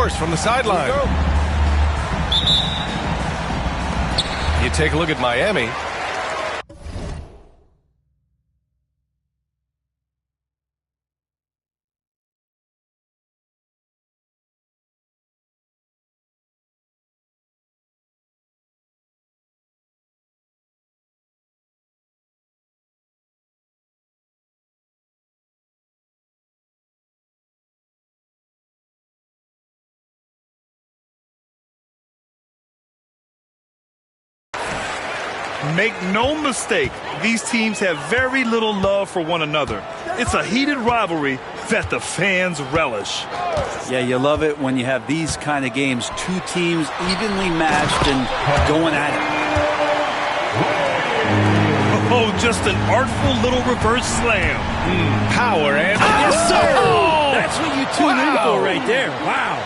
course, from the sideline. You take a look at Miami. Make no mistake, these teams have very little love for one another. It's a heated rivalry that the fans relish. Yeah, you love it when you have these kind of games. Two teams evenly matched and going at it. Oh, just an artful little reverse slam. Power and... Yes, sir! Oh! That's what you tune in for right there. Wow.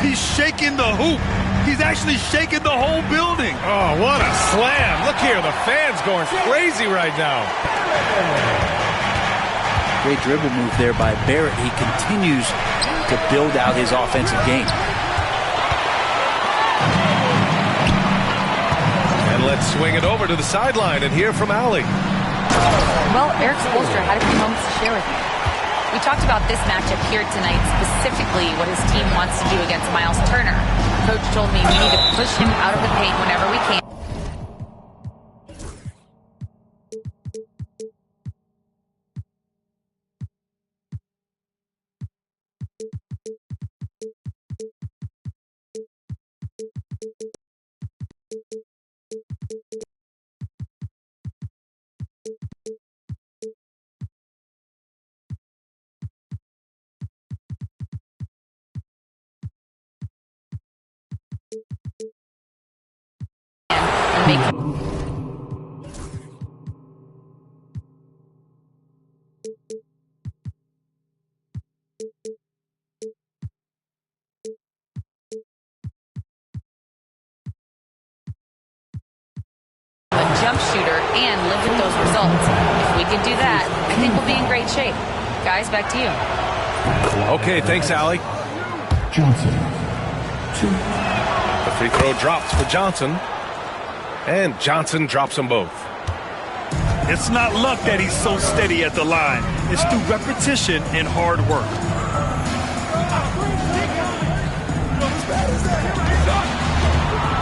He's shaking the hoop. He's actually shaking the whole building. Oh, what a slam. Look here, the fans going crazy right now. Great dribble move there by Barrett. He continues to build out his offensive game. And let's swing it over to the sideline and hear from Allie. Well, Eric Spoelstra had a few moments to share with me. We talked about this matchup here tonight, specifically what his team wants to do against Miles Turner. Coach told me we need to push him out of the paint whenever we can. Make a jump shooter and live with those results. If we can do that, I think we'll be in great shape. Guys, back to you. Okay, thanks, Allie. Johnson. 2. The free throw drops for Johnson. And Johnson drops them both. It's not luck that he's so steady at the line. It's through repetition and hard work.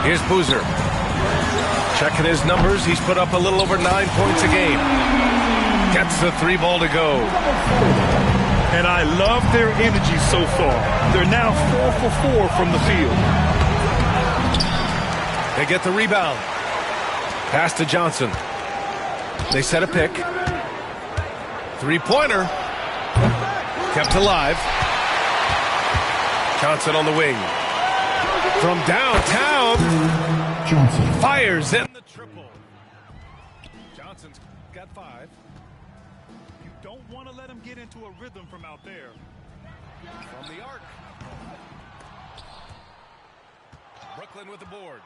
Here's Boozer. Checking his numbers. He's put up a little over 9 points a game. Gets the 3 ball to go. And I love their energy so far. They're now 4 for 4 from the field. They get the rebound. Pass to Johnson. They set a pick. 3-pointer. Kept alive. Johnson on the wing. From downtown. Johnson. Fires in the triple. Johnson's got 5. You don't want to let him get into a rhythm from out there. From the arc. Brooklyn with the board.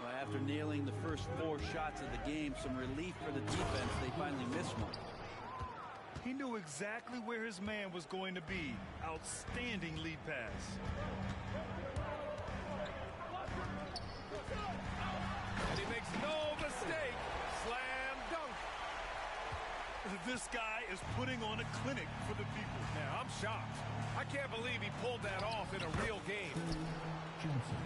Well, after nailing the first 4 shots of the game, some relief for the defense. They finally missed one. He knew exactly where his man was going to be. Outstanding lead pass. And he makes no mistake. Slam dunk. This guy is putting on a clinic for the people. Man, I'm shocked. I can't believe he pulled that off in a real game. Johnson.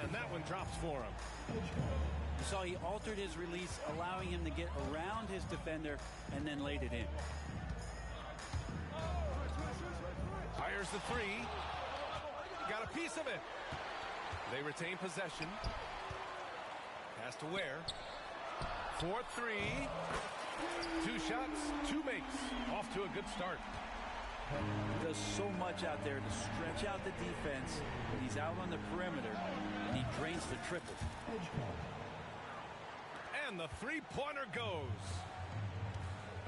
And that one drops for him. You saw he altered his release, allowing him to get around his defender and then laid it in. Fires the 3. Got a piece of it. They retain possession. Pass to Ware. 4-3. 2 shots, 2 makes. Off to a good start. He does so much out there to stretch out the defense when he's out on the perimeter, and he drains the triple. And the 3-pointer goes.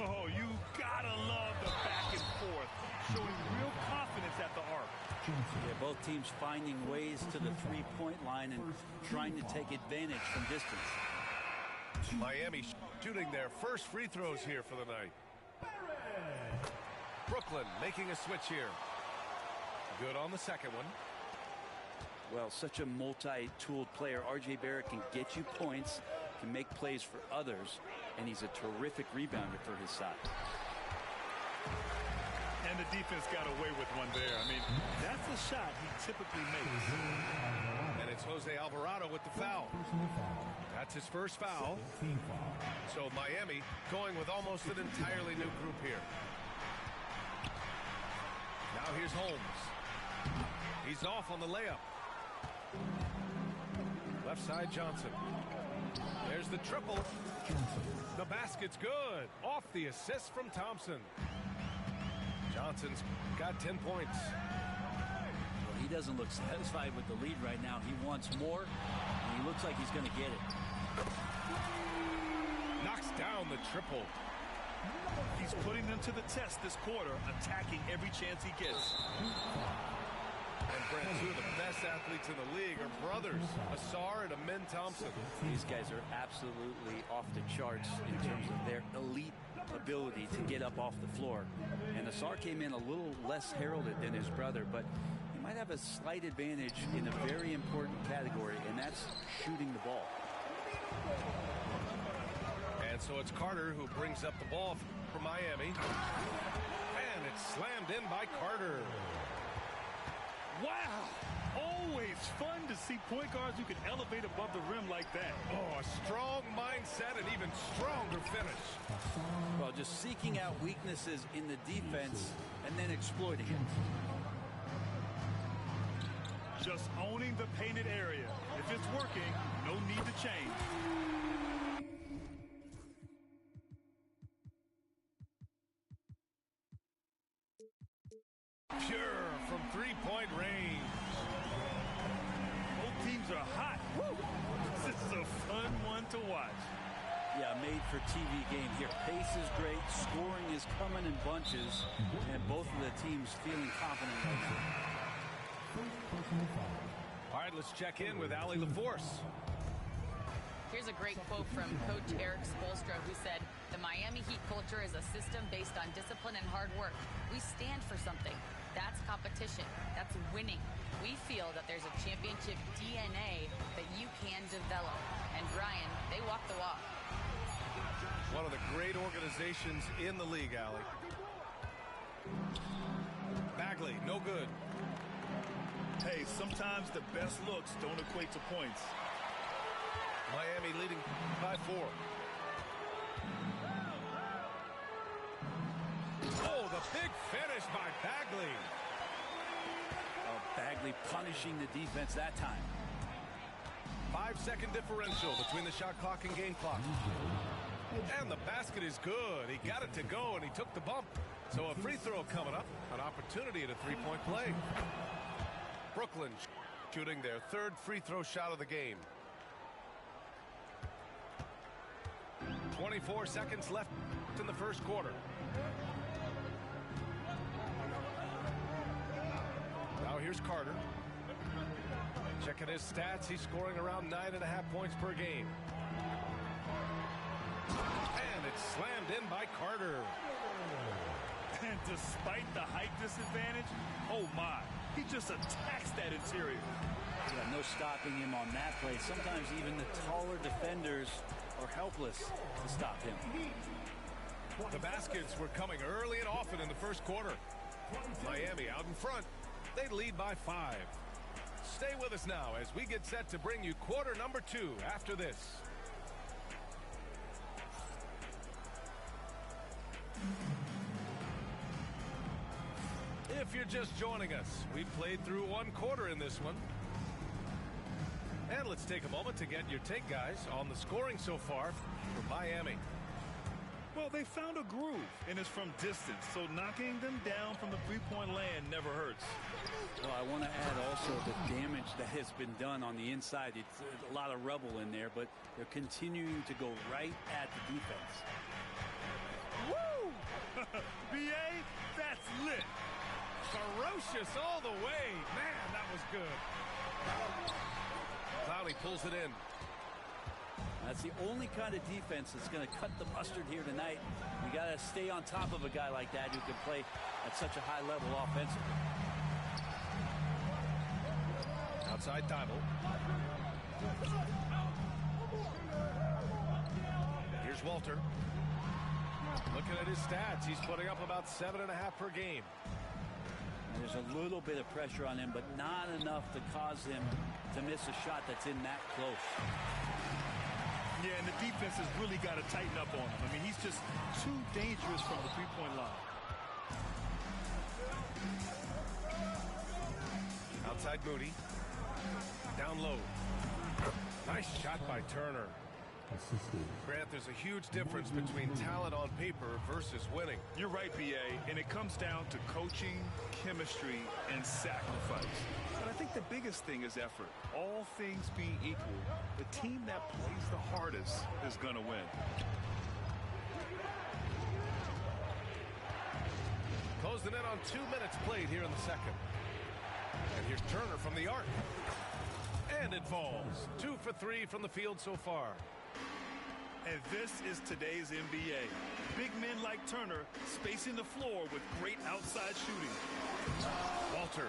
Oh, you gotta love the back and forth. Showing real confidence at the arc. Yeah, both teams finding ways to the 3-point line and trying to take advantage from distance. Miami shooting their first free throws here for the night. Brooklyn making a switch here. Good on the second one. Well, such a multi-tooled player. R.J. Barrett can get you points, can make plays for others, and he's a terrific rebounder for his size. And the defense got away with one there. I mean, that's a shot he typically makes. And it's Jose Alvarado with the foul. That's his first foul. So Miami going with almost an entirely new group here. Now here's Holmes. He's off on the layup. Left side Johnson. There's the triple. The basket's good. Off the assist from Thompson. Johnson's got 10 points. Well, he doesn't look satisfied with the lead right now. He wants more, and he looks like he's going to get it. Knocks down the triple. He's putting them to the test this quarter, attacking every chance he gets. And Brent, two of the best athletes in the league are brothers, Asar and Amin Thompson. These guys are absolutely off the charts in terms of their elite ability to get up off the floor. And Asar came in a little less heralded than his brother, but he might have a slight advantage in a very important category, and that's shooting the ball. And so it's Carter who brings up the ball for Miami. And it's slammed in by Carter. Wow! Always fun to see point guards who can elevate above the rim like that. Oh, a strong mindset and even stronger finish. Well, just seeking out weaknesses in the defense and then exploiting it. Just owning the painted area. If it's working, no need to change. Pure from three-point range. Both teams are hot. Woo! This is a fun one to watch. Yeah, made for TV game here. Pace is great. Scoring is coming in bunches. And both of the teams feeling confident right now. All right, let's check in with Allie LaForce. Here's a great quote from Coach Eric Spoelstra, who said, "The Miami Heat culture is a system based on discipline and hard work. We stand for something. That's competition. That's winning. We feel that there's a championship DNA that you can develop." And Brian, they walk the walk. One of the great organizations in the league, Allie. Bagley, no good. Hey, sometimes the best looks don't equate to points. Miami leading by 4. Oh, the big finish by Bagley. Oh, Bagley punishing the defense that time. 5-second differential between the shot clock and game clock. And the basket is good. He got it to go, and he took the bump. So a free throw coming up. An opportunity at a three-point play. Brooklyn shooting their third free throw shot of the game. 24 seconds left in the first quarter. Now here's Carter. Checking his stats, he's scoring around 9.5 points per game. And it's slammed in by Carter. And despite the height disadvantage, oh my, he just attacks that interior. Yeah, no stopping him on that play. Sometimes even the taller defenders are helpless to stop him. The baskets were coming early and often in the first quarter. Miami out in front. They lead by 5. Stay with us now as we get set to bring you quarter number 2 after this. If you're just joining us, we've played through one quarter in this one. And let's take a moment to get your take, guys, on the scoring so far for Miami. Well, they found a groove, and it's from distance, so knocking them down from the three-point land never hurts. Well, I want to add also the damage that has been done on the inside. It's a lot of rubble in there, but they're continuing to go right at the defense. Woo! BA, that's lit. Ferocious all the way. Man, that was good. Clowney pulls it in. That's the only kind of defense that's going to cut the mustard here tonight. You got to stay on top of a guy like that who can play at such a high level offensively. Outside Dibble. Here's Walter. Looking at his stats, he's putting up about 7.5 per game. And there's a little bit of pressure on him, but not enough to cause him to miss a shot that's in that close. Yeah, and the defense has really got to tighten up on him. I mean, he's just too dangerous from the three-point line. Outside Moody. Down low. Nice shot by Turner. Grant, there's a huge difference between talent on paper versus winning. You're right, B.A., and it comes down to coaching, chemistry, and sacrifice. But I think the biggest thing is effort. All things being equal, the team that plays the hardest is going to win. Closing in on 2 minutes played here in the second. And here's Turner from the arc. And it falls. 2 for 3 from the field so far. And this is today's NBA. Big men like Turner spacing the floor with great outside shooting. Walter.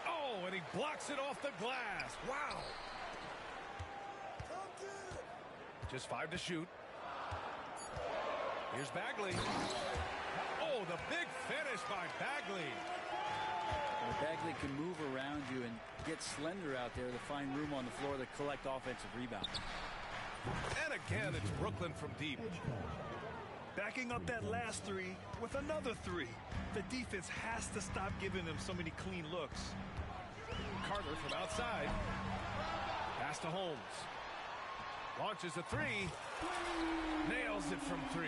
Oh, and he blocks it off the glass. Wow. Just 5 to shoot. Here's Bagley. Oh, the big finish by Bagley. Well, Bagley can move around you and get slender out there to find room on the floor to collect offensive rebounds. And again, it's Brooklyn from deep. Backing up that last three with another three. The defense has to stop giving them so many clean looks. Carter from outside. Pass to Holmes. Launches a three. Nails it from 3.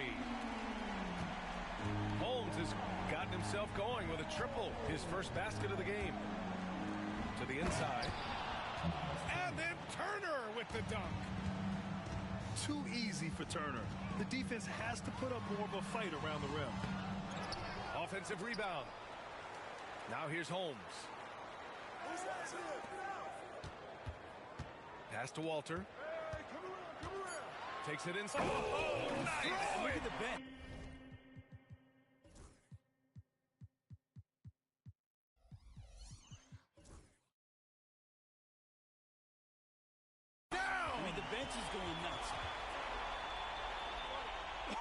Holmes has gotten himself going with a triple. His first basket of the game. To the inside. And then Turner with the dunk. Too easy for Turner. The defense has to put up more of a fight around the rim. Offensive rebound. Now here's Holmes. Pass to Walter. Takes it inside. Oh, nice! Look at the bench. The bench is going nuts.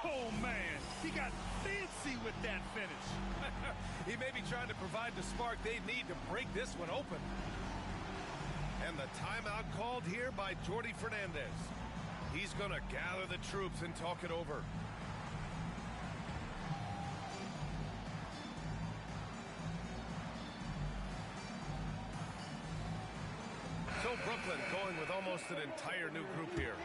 Oh, man. He got fancy with that finish. He may be trying to provide the spark they need to break this one open. And the timeout called here by Jordi Fernandez. He's going to gather the troops and talk it over. So Brooklyn going with almost an entire new group here.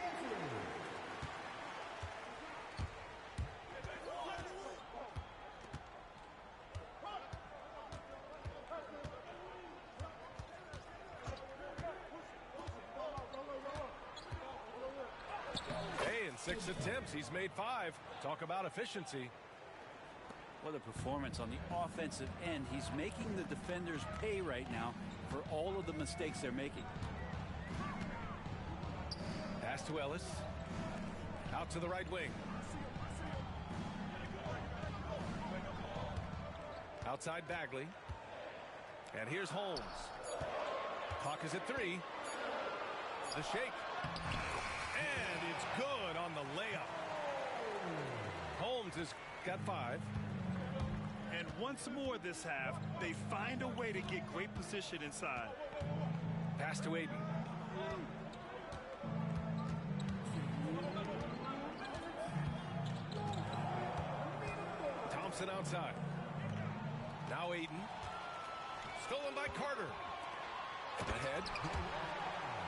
Hey, in 6 attempts, he's made 5. Talk about efficiency. What a performance on the offensive end. He's making the defenders pay right now for all of the mistakes they're making. Pass to Ellis. Out to the right wing. Outside Bagley. And here's Holmes. Clock is at 3. The shake. And it's good on the layup. Holmes has got 5. And once more this half, they find a way to get great position inside. Pass to Aiden. Thompson outside. Now Aiden. Stolen by Carter. Ahead.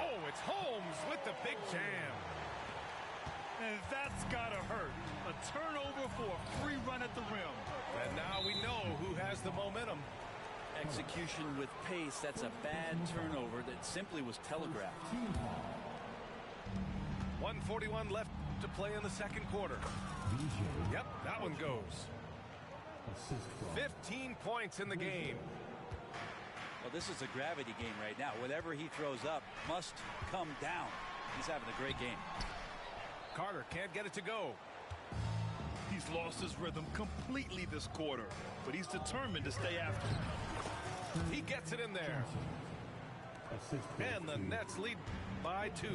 Oh, it's Holmes with the big jam. And that's gotta hurt. A turnover for a free run at the rim. And now we know who has the momentum. Execution with pace. That's a bad turnover that simply was telegraphed. 1:41 left to play in the second quarter. Yep, that one goes. 15 points in the game. Well, this is a gravity game right now. Whatever he throws up must come down. He's having a great game. Carter can't get it to go. He's lost his rhythm completely this quarter, but he's determined to stay after it. He gets it in there. And the Nets lead by 2.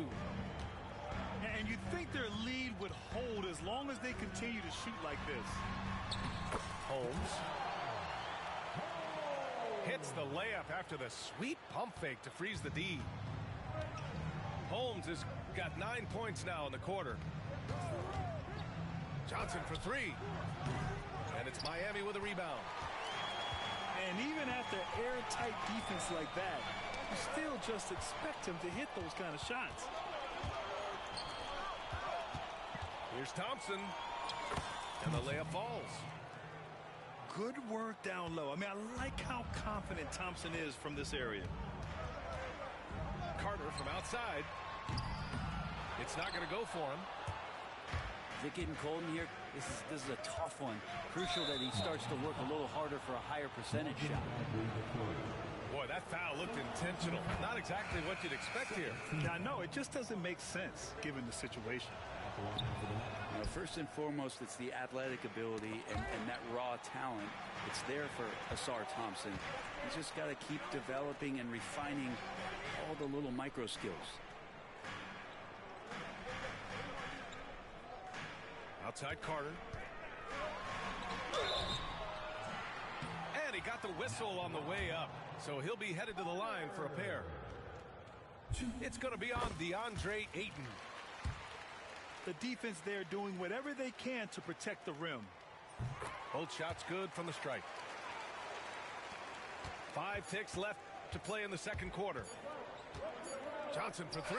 And you'd think their lead would hold as long as they continue to shoot like this. Holmes hits the layup after the sweet pump fake to freeze the D. Holmes has got 9 points now in the quarter. Johnson for 3. And it's Miami with a rebound. And even after airtight defense like that, you still just expect him to hit those kind of shots. Here's Thompson. And the layup falls. Good work down low. I mean, I like how confident Thompson is from this area. Carter from outside. It's not going to go for him. Vic getting cold in here. This is a tough one. Crucial that he starts to work a little harder for a higher percentage shot. Boy, that foul looked intentional. Not exactly what you'd expect here. I know, it just doesn't make sense given the situation. Now, first and foremost, it's the athletic ability and that raw talent. It's there for Asar Thompson. He's just got to keep developing and refining all the little micro skills. Outside Carter. And he got the whistle on the way up. So he'll be headed to the line for a pair. It's going to be on DeAndre Ayton. The defense there doing whatever they can to protect the rim. Both shots good from the stripe. 5 ticks left to play in the second quarter. Johnson for 3.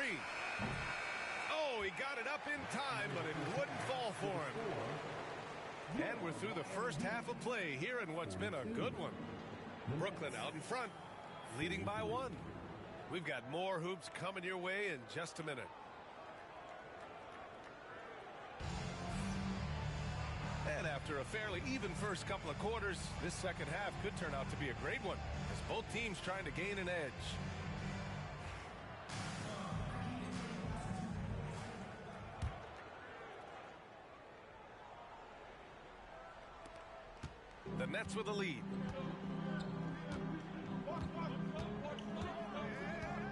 Oh, he got it up in time, but it wouldn't fall for him. And we're through the first half of play here in what's been a good one. Brooklyn out in front, leading by 1. We've got more hoops coming your way in just a minute. And after a fairly even first couple of quarters, this second half could turn out to be a great one, as both teams trying to gain an edge. The Nets with the lead.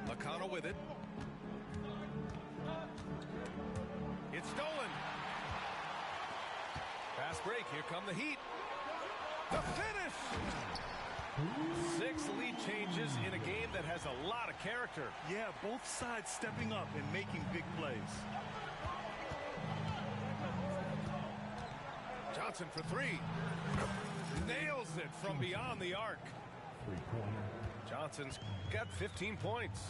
McConnell with it. It's stolen. Fast break. Here come the Heat. The finish. 6 lead changes in a game that has a lot of character. Yeah, both sides stepping up and making big plays. Johnson for 3. Nails it from beyond the arc. Johnson's got 15 points.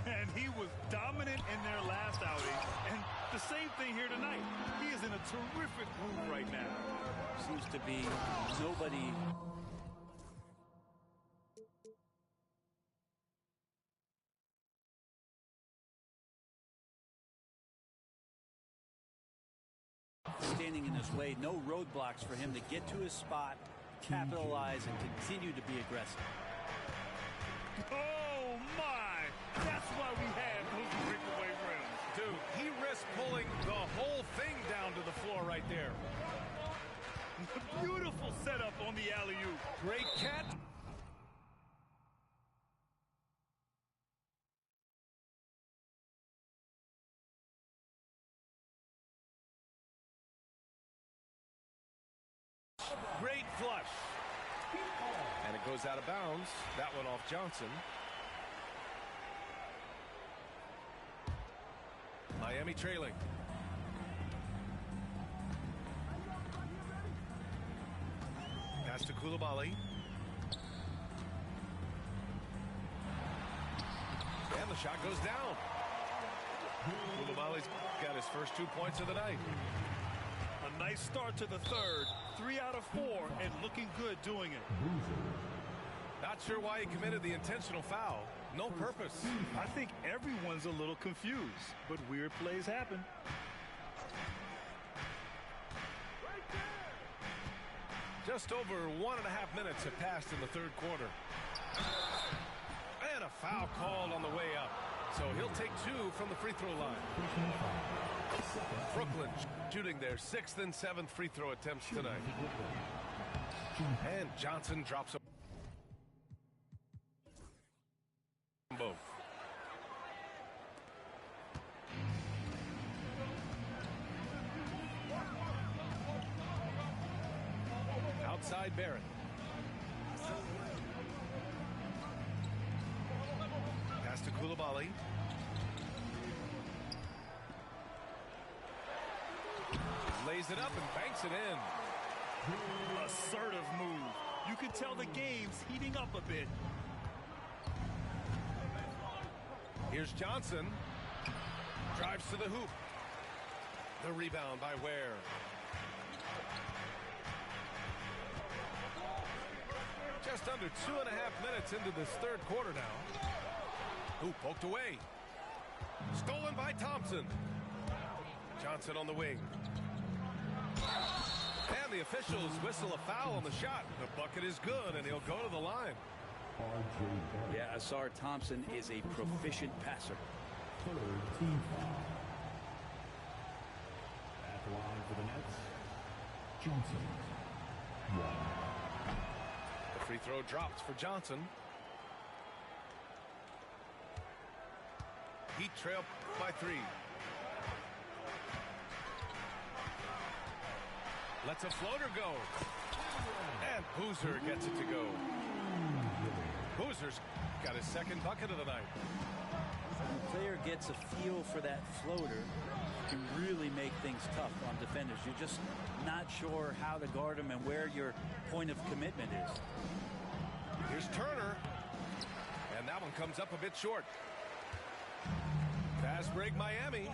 And he was dominant in their last outing. And the same thing here tonight. He is in a terrific mood right now. Seems to be nobody. Standing in his way, no roadblocks for him to get to his spot, capitalize, and continue to be aggressive. Oh, my! That's why we have those breakaway rims. Dude, he risked pulling the whole thing down to the floor right there. Beautiful setup on the alley-oop. Great catch. Great flush. And it goes out of bounds. That one off Johnson. Miami trailing. Pass to Koulibaly. And the shot goes down. Koulibaly's got his first 2 points of the night. A nice start to the third. 3 out of 4 and looking good doing it. Not sure why he committed the intentional foul. No purpose. I think everyone's a little confused, but weird plays happen. Just over 1.5 minutes have passed in the third quarter. And a foul called on the way up. So he'll take 2 from the free throw line. Brooklyn shooting their 6th and 7th free throw attempts tonight. And Johnson drops them both. Outside Barrett. Pass to Coulibaly. Lays it up and banks it in. Assertive move. You can tell the game's heating up a bit. Here's Johnson. Drives to the hoop. The rebound by Ware. Just under 2.5 minutes into this third quarter now. Hoop poked away. Stolen by Thompson. Johnson on the wing. And the officials whistle a foul on the shot. The bucket is good, and he'll go to the line. Yeah, Asar Thompson is a proficient passer. Third team foul. At the line for the Nets, Johnson. 1. The free throw drops for Johnson. Heat trail by 3. Lets a floater go. And Boozer gets it to go. Boozer's got his 2nd bucket of the night. When a player gets a feel for that floater, it can really make things tough on defenders. You're just not sure how to guard them and where your point of commitment is. Here's Turner. And that one comes up a bit short. Fast break Miami.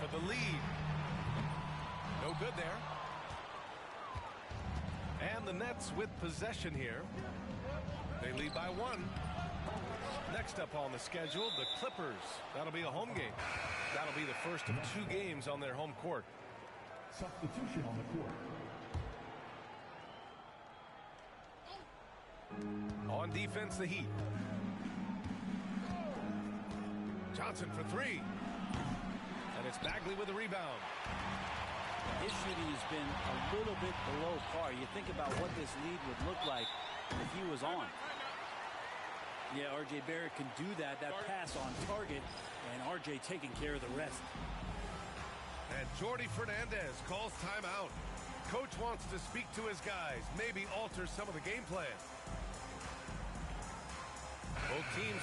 For the lead. No good there. And the Nets with possession here. They lead by 1. Next up on the schedule, the Clippers. That'll be a home game. That'll be the first of 2 games on their home court. Substitution on the court. On defense, the Heat. Johnson for 3. And it's Bagley with a rebound. His shooting has been a little bit below par. You think about what this lead would look like if he was on. Yeah, R.J. Barrett can do that pass on target, and R.J. taking care of the rest. And Jordi Fernandez calls timeout. Coach wants to speak to his guys, maybe alter some of the game plan. Both teams